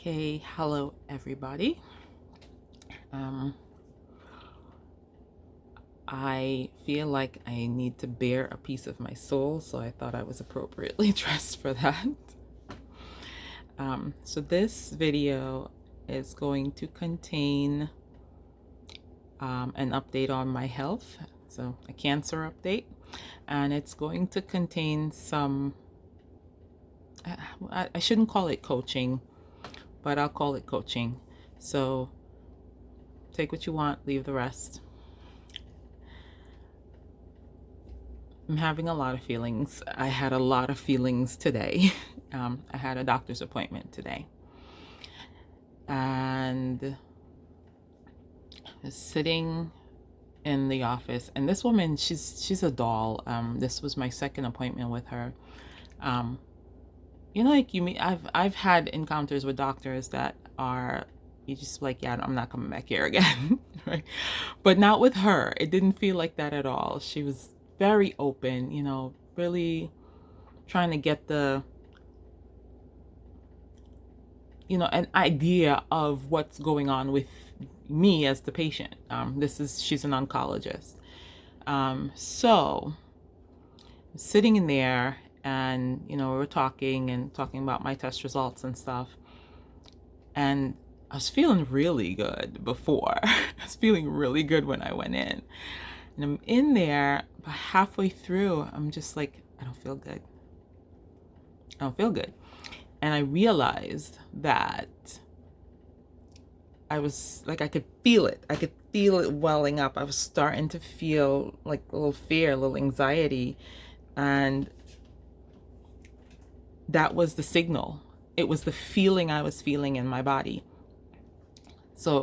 Okay, hello everybody. Um, I feel like I need to bear a piece of my soul, so I thought I was appropriately dressed for that. So this video is going to contain an update on my health, so a cancer update, and it's going to contain some, I shouldn't call it coaching, but I'll call it coaching. So take what you want, leave the rest. I'm having a lot of feelings. I had a lot of feelings today. I had a doctor's appointment today. And I was sitting in the office, and this woman, she's a doll. This was my second appointment with her. Like you meet, I've had encounters with doctors that are, you just like, yeah, I'm not coming back here again, right? But not with her. It didn't feel like that at all. She was very open, really trying to get an idea of what's going on with me as the patient. She's an oncologist. So sitting in there, and we were talking about my test results and stuff, and I was feeling really good before. I was feeling really good when I went in, and I'm in there, but halfway through I'm just like, I don't feel good. And I realized that I was like, I could feel it. I could feel it welling up. I was starting to feel like a little fear, a little anxiety. And that was the signal. It was the feeling I was feeling in my body. So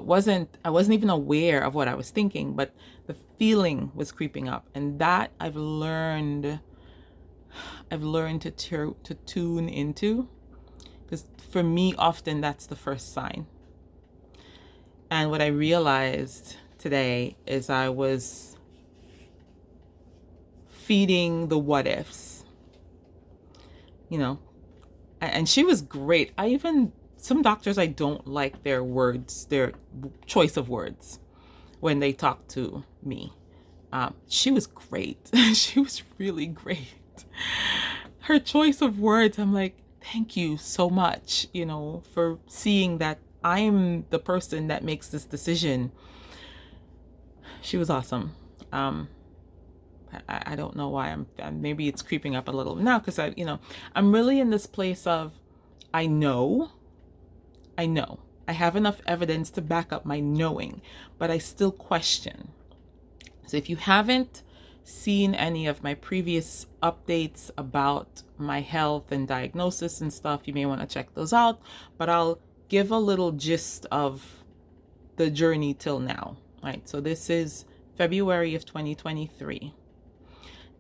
I wasn't even aware of what I was thinking, but the feeling was creeping up. And that I've learned to tune into, because for me, often that's the first sign. And what I realized today is I was feeding the what ifs, and she was great. Some doctors, I don't like their words, their choice of words when they talk to me. She was great. She was really great. Her choice of words, I'm like, thank you so much, for seeing that I'm the person that makes this decision. She was awesome. I don't know why maybe it's creeping up a little now, because I'm really in this place of, I know, I have enough evidence to back up my knowing, but I still question. So if you haven't seen any of my previous updates about my health and diagnosis and stuff, you may want to check those out, but I'll give a little gist of the journey till now, right? So this is February of 2023.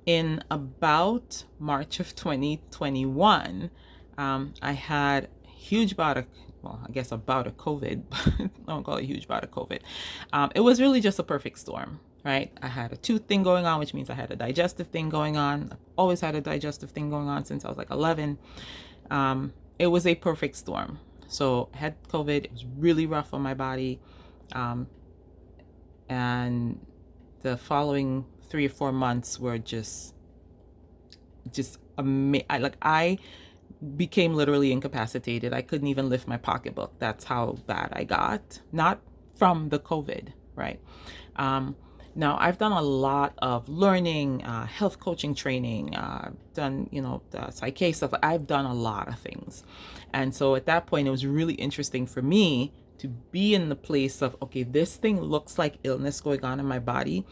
In about March of 2021, I had a huge bout of, about a COVID, I don't call it a huge bout of COVID. It was really just a perfect storm, right? I had a tooth thing going on, which means I had a digestive thing going on. I've always had a digestive thing going on since I was like 11. It was a perfect storm. So I had COVID. It was really rough on my body. And the following 3 or 4 months were just amazing. I became literally incapacitated. I couldn't even lift my pocketbook. That's how bad I got. Not from the COVID, right? Now, I've done a lot of learning, health coaching training, done, the psyche stuff. I've done a lot of things. And so at that point, it was really interesting for me to be in the place of, okay, this thing looks like illness going on in my body,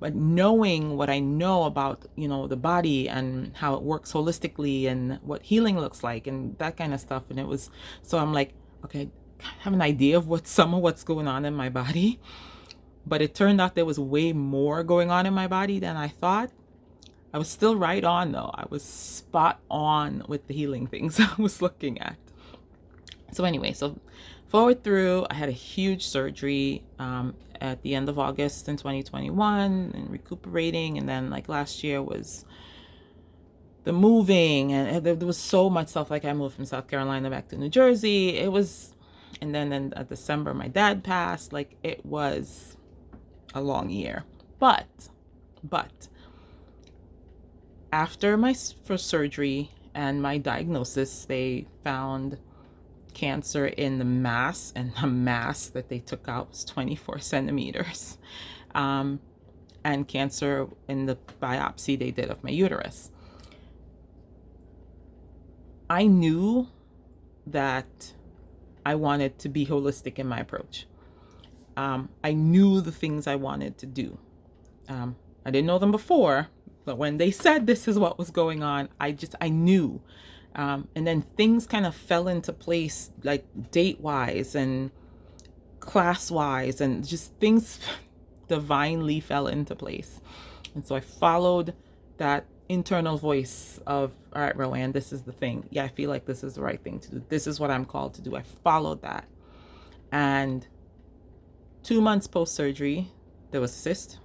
but knowing what I know about, the body and how it works holistically and what healing looks like and that kind of stuff. And so I'm like, okay, I have an idea of what's going on in my body. But it turned out there was way more going on in my body than I thought. I was still right on, though. I was spot on with the healing things I was looking at. So anyway, so forward through, I had a huge surgery at the end of August in 2021 and recuperating. And then like last year was the moving, and there was so much stuff. Like I moved from South Carolina back to New Jersey. It was And then in December, my dad passed. Like, it was a long year. But after my first surgery and my diagnosis, they found cancer in the mass, and the mass that they took out was 24 centimeters. And cancer in the biopsy they did of my uterus. I knew that I wanted to be holistic in my approach. I knew the things I wanted to do. I didn't know them before, but when they said this is what was going on, I knew. And then things kind of fell into place, like date-wise and class-wise, and just things divinely fell into place. And so I followed that internal voice of, all right, Roanne, this is the thing. Yeah, I feel like this is the right thing to do. This is what I'm called to do. I followed that. And 2 months post-surgery, there was a cyst.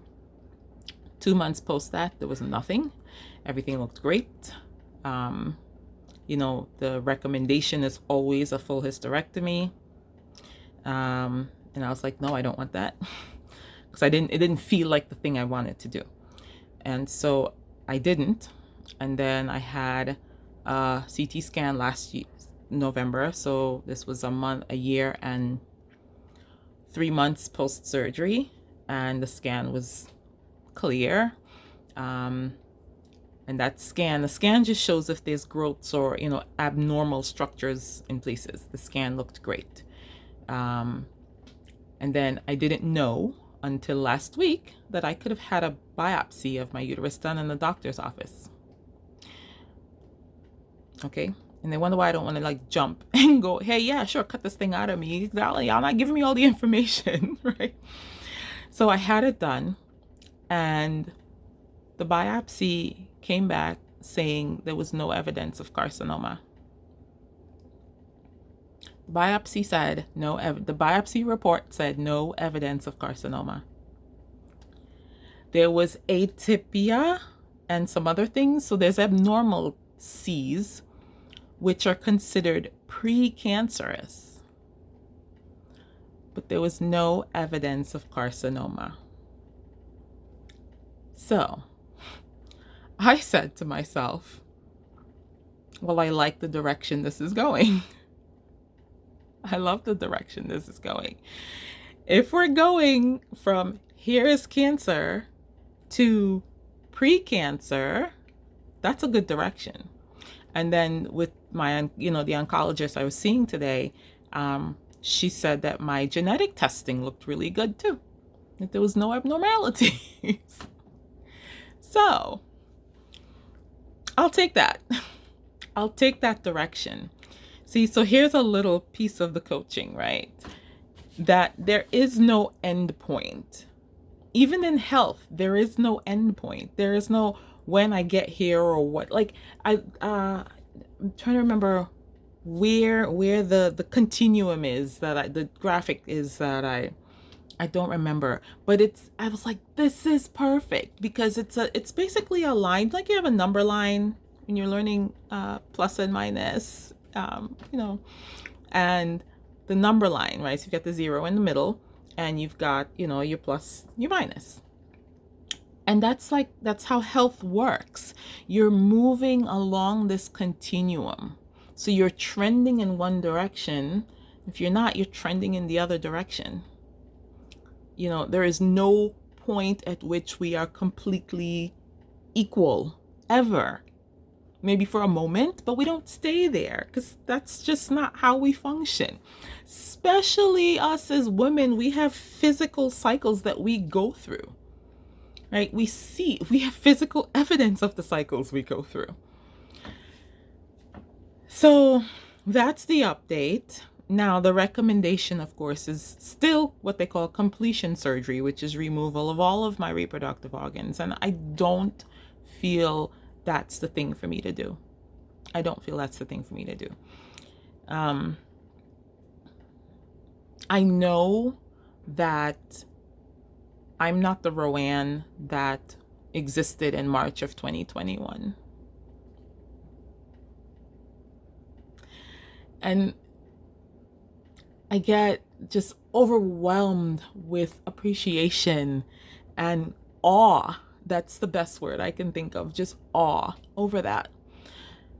2 months post that, there was nothing. Everything looked great. The recommendation is always a full hysterectomy. And I was like, no, I don't want that. Because it didn't feel like the thing I wanted to do. And so I didn't. And then I had a CT scan last year, November. So this was a year and 3 months post surgery. And the scan was clear. And the scan just shows if there's growths or, abnormal structures in places. The scan looked great. And then I didn't know until last week that I could have had a biopsy of my uterus done in the doctor's office. Okay. And they wonder why I don't want to jump and go, hey, yeah, sure, cut this thing out of me. Y'all not giving me all the information, right? So I had it done, and the biopsy came back saying there was no evidence of carcinoma. The biopsy report said no evidence of carcinoma. There was atypia and some other things. So there's abnormal Cs, which are considered precancerous. But there was no evidence of carcinoma. So I said to myself, well, I like the direction this is going. I love the direction this is going. If we're going from here is cancer to pre-cancer, that's a good direction. And then with my, the oncologist I was seeing today, she said that my genetic testing looked really good too, that there was no abnormalities. So I'll take that. I'll take that direction. See, so here's a little piece of the coaching, right? That there is no end point. Even in health, there is no end point. There is no when I get here or what. I'm trying to remember where the continuum is the graphic is that I don't remember, but I was like, this is perfect because it's basically a line, like you have a number line when you're learning plus and minus, and the number line, right? So you've got the 0 in the middle, and you've got, your plus, your minus. And that's how health works. You're moving along this continuum. So you're trending in one direction. If you're not, you're trending in the other direction. There is no point at which we are completely equal, ever. Maybe for a moment, but we don't stay there because that's just not how we function. Especially us as women, we have physical cycles that we go through, right? We have physical evidence of the cycles we go through. So that's the update. Now, the recommendation, of course, is still what they call completion surgery, which is removal of all of my reproductive organs. And I don't feel that's the thing for me to do. I don't feel that's the thing for me to do. I know that I'm not the Roanne that existed in March of 2021. And I get just overwhelmed with appreciation and awe. That's the best word I can think of, just awe over that.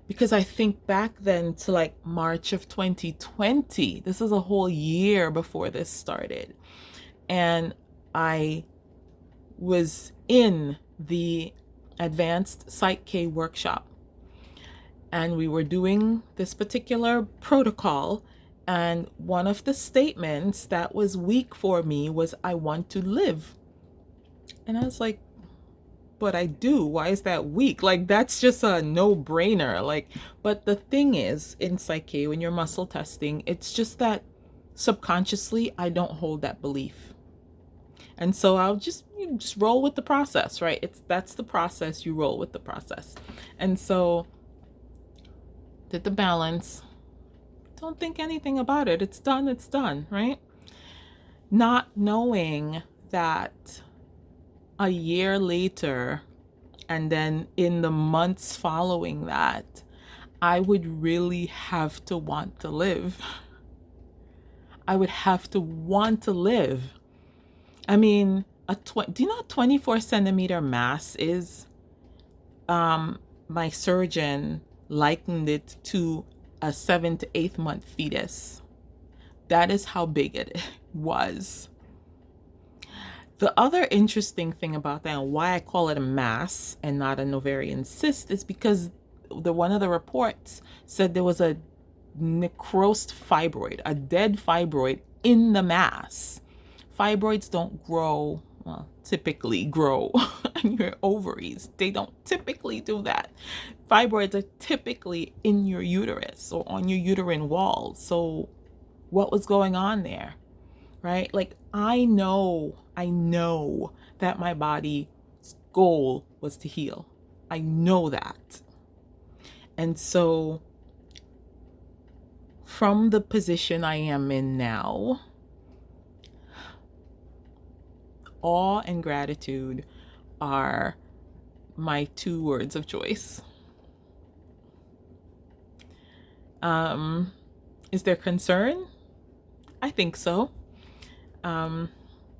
Because I think back then to like March of 2020, this is a whole year before this started. And I was in the advanced Psych K workshop, and we were doing this particular protocol. And one of the statements that was weak for me was, I want to live. And I was like, but I do. Why is that weak? Like, that's just a no brainer. Like, but the thing is, in Psyche, when you're muscle testing, it's just that subconsciously I don't hold that belief. And so you just roll with the process, right? That's the process. You roll with the process. And so did the balance. Don't think anything about it. It's done, right? Not knowing that a year later, and then in the months following that, I would really have to want to live. I would have to want to live. I mean, do you know what 24 centimeter mass is? My surgeon likened it to a 7 to 8 month fetus. That is how big it was. The other interesting thing about that, and why I call it a mass and not an ovarian cyst, is because one of the reports said there was a necrosed fibroid, a dead fibroid in the mass. Fibroids don't grow, well, typically grow on your ovaries. They don't typically do that. Fibroids are typically in your uterus or on your uterine wall. So what was going on there, right? Like, I know that my body's goal was to heal. I know that. And so from the position I am in now, awe and gratitude are my two words of choice. Is there concern? I think so.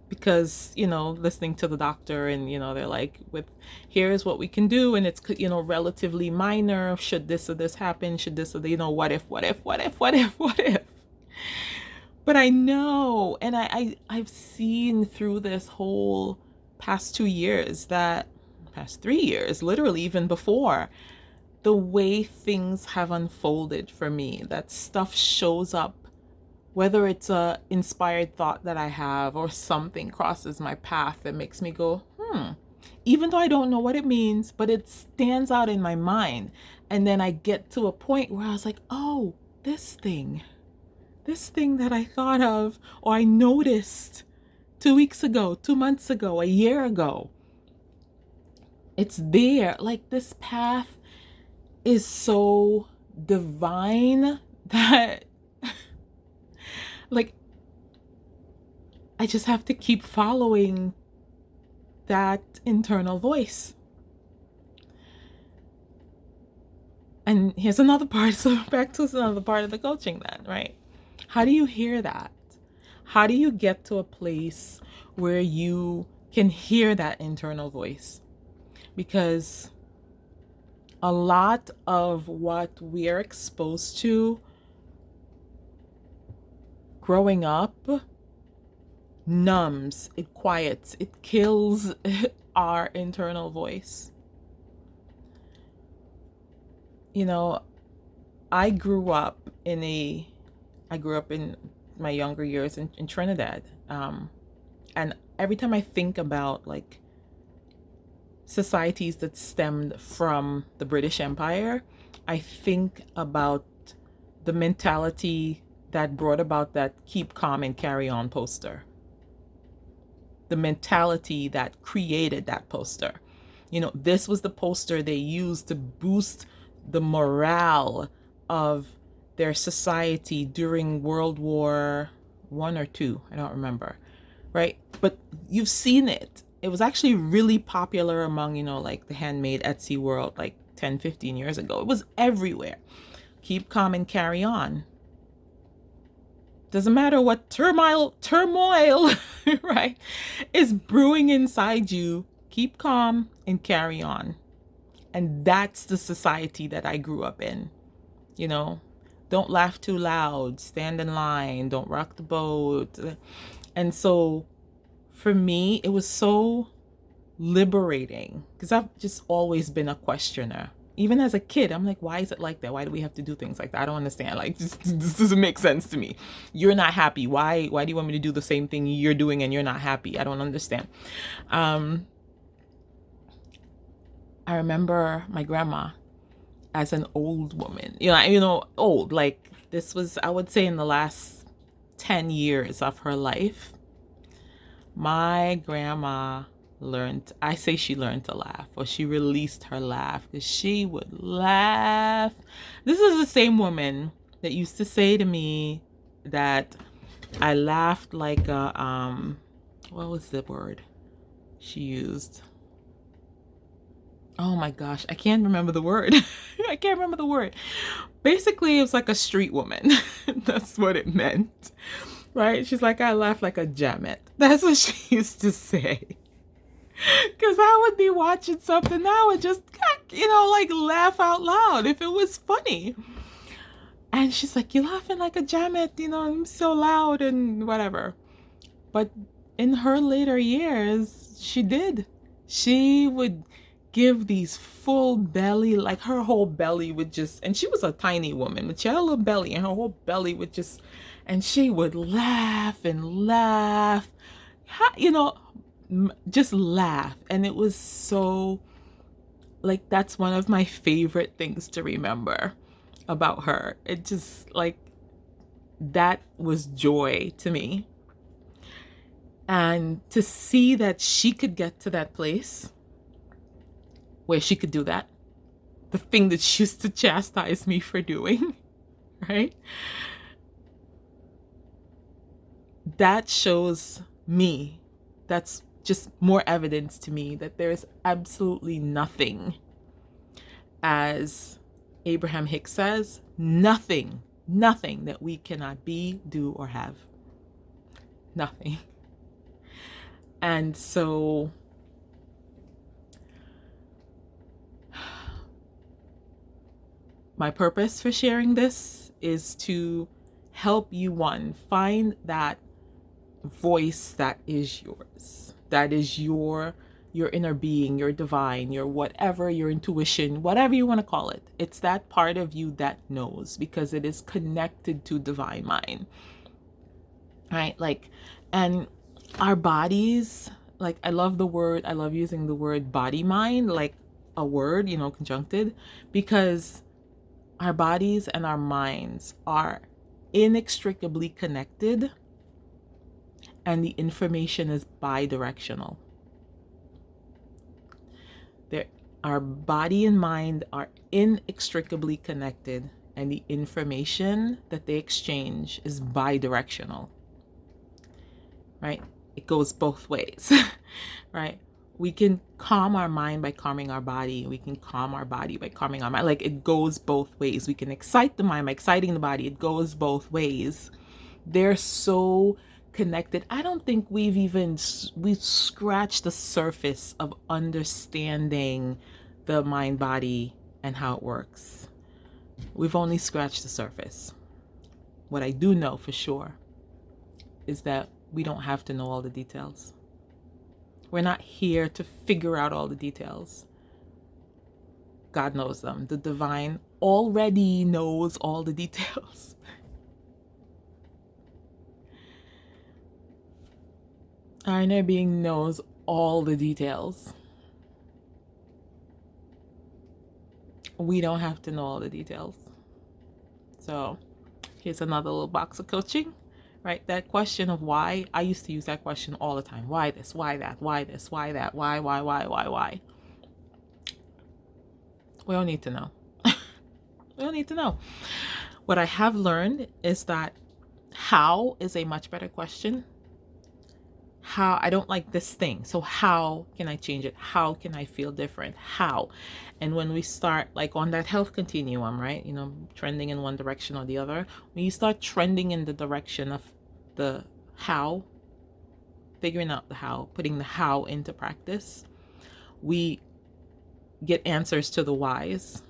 Because, listening to the doctor and, they're like, here's what we can do. And it's, relatively minor. Should this or this happen? Should this or, what if? But I know, and I've seen through this whole past 2 years, past 3 years, literally even before, the way things have unfolded for me, that stuff shows up, whether it's a inspired thought that I have or something crosses my path that makes me go, even though I don't know what it means, but it stands out in my mind. And then I get to a point where I was like, oh, this thing that I thought of or I noticed 2 weeks ago, 2 months ago, a year ago, it's there. Like, this path is so divine that like, I just have to keep following that internal voice. And here's another part. So back to another part of the coaching then, right? How do you hear that? How do you get to a place where you can hear that internal voice? Because a lot of what we're exposed to growing up numbs, it quiets, it kills our internal voice. I grew up in my younger years in Trinidad. And every time I think about like societies that stemmed from the British Empire, I think about the mentality that brought about that keep calm and carry on poster. The mentality that created that poster. This was the poster they used to boost the morale of their society during World War I or II. I don't remember. Right? But you've seen it. It was actually really popular among, like the handmade Etsy world, like 10, 15 years ago. It was everywhere. Keep calm and carry on. Doesn't matter what turmoil, right, is brewing inside you. Keep calm and carry on. And that's the society that I grew up in. You know, don't laugh too loud, stand in line, don't rock the boat. And so for me, it was so liberating because I've just always been a questioner. Even as a kid, I'm like, why is it like that? Why do we have to do things like that? I don't understand. Like, this doesn't make sense to me. You're not happy. Why do you want me to do the same thing you're doing and you're not happy? I don't understand. Um, I remember my grandma as an old woman. Old. Like, this was, I would say, in the last 10 years of her life. My grandma I say she learned to laugh, or she released her laugh, because she would laugh. This is the same woman that used to say to me that I laughed like what was the word she used? Oh my gosh, I can't remember the word. I can't remember the word. Basically, it was like a street woman. That's what it meant, right? She's like, I laugh like a jammet. That's what she used to say. Because I would be watching something, I would just, like laugh out loud if it was funny. And she's like, you're laughing like a jammet, I'm so loud and whatever. But in her later years, she did. She would give these full belly, like her whole belly would just, and she was a tiny woman, but she had a little belly and her whole belly would just, and she would laugh and laugh, just laugh. And it was so, like, that's one of my favorite things to remember about her. It just, like, that was joy to me. And to see that she could get to that place where she could do that, the thing that she used to chastise me for doing, right? That shows me, that's just more evidence to me that there is absolutely nothing, as Abraham Hicks says, nothing that we cannot be, do, or have. Nothing. And so my purpose for sharing this is to help you, one, find that voice that is yours, that is your inner being, your divine, your whatever, your intuition, whatever you want to call it. It's that part of you that knows, because it is connected to divine mind, right? Like, and our bodies, like, I love using the word body mind, like a word, conjuncted, because our bodies and our minds are inextricably connected, and the information is bi-directional. Our body and mind are inextricably connected, and the information that they exchange is bi-directional, right? It goes both ways, right? We can calm our mind by calming our body. We can calm our body by calming our mind. Like, it goes both ways. We can excite the mind by exciting the body. It goes both ways. They're so connected. I don't think we've scratched the surface of understanding the mind body and how it works. We've only scratched the surface. What I do know for sure is that we don't have to know all the details. We're not here to figure out all the details. God knows them. The divine already knows all the details. Our inner being knows all the details. We don't have to know all the details. So here's another little box of coaching, right? That question of why, I used to use that question all the time. Why this? Why that? Why this? Why that? Why? We don't need to know. We don't need to know. What I have learned is that how is a much better question. How I don't like this thing. So how can I change it? How can I feel different? How? And when we start like on that health continuum, right? Trending in one direction or the other, when you start trending in the direction of the how, figuring out the how, putting the how into practice, we get answers to the whys.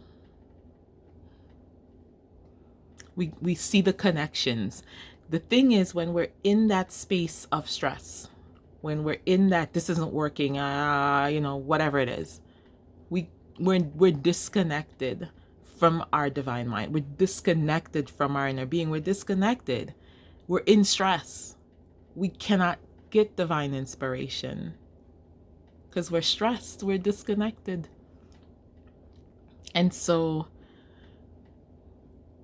We see the connections. The thing is, when we're in that space of stress, when we're in that this isn't working, whatever it is, we're disconnected from our divine mind. We're disconnected from our inner being. We're disconnected. We're in stress. We cannot get divine inspiration because we're stressed. We're disconnected. And so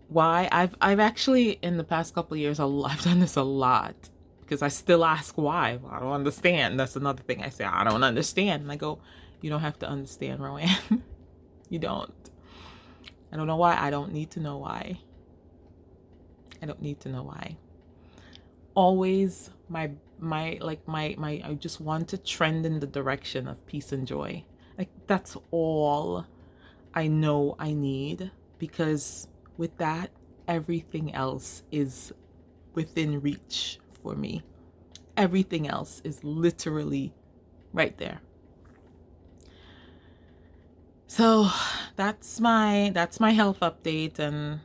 why I've actually in the past couple of years I've done this a lot, because I still ask why. I don't understand. That's another thing I say. I don't understand. And I go, you don't have to understand, Roanne. You don't. I don't know why. I don't need to know why. I don't need to know why. Always my I just want to trend in the direction of peace and joy. Like that's all I know I need, because with that, everything else is within reach for me. Everything else is literally right there. So that's my health update. And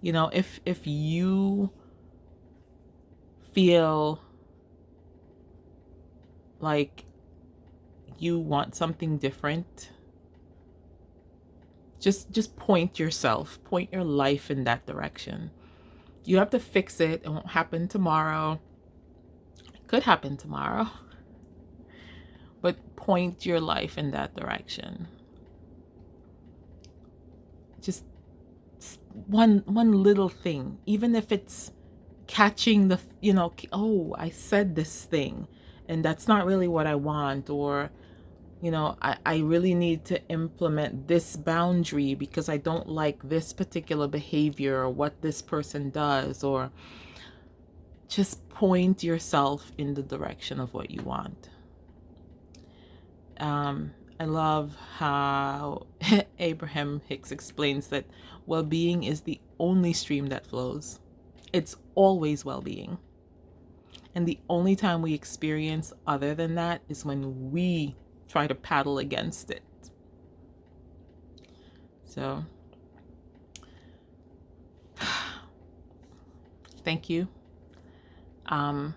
if you feel like you want something different, just point your life in that direction. You have to fix it. It won't happen tomorrow. It could happen tomorrow. But point your life in that direction. Just one little thing, even if it's catching the, oh, I said this thing and that's not really what I want, or I really need to implement this boundary because I don't like this particular behavior or what this person does, or just point yourself in the direction of what you want. I love how Abraham Hicks explains that well-being is the only stream that flows. It's always well-being. And the only time we experience other than that is when we try to paddle against it. So, thank you. My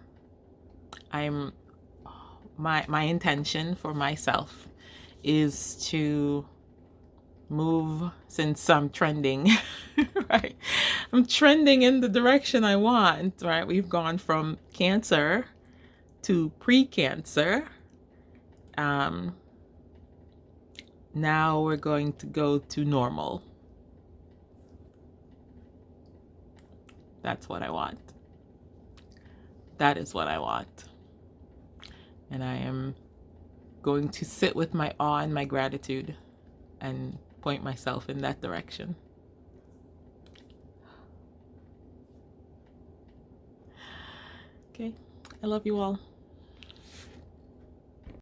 intention for myself is to move, since I'm trending, right? I'm trending in the direction I want, right? We've gone from Cancer to pre-Cancer. Now we're going to go to normal. That's what I want. That is what I want. And I am going to sit with my awe and my gratitude and point myself in that direction. Okay, I love you all.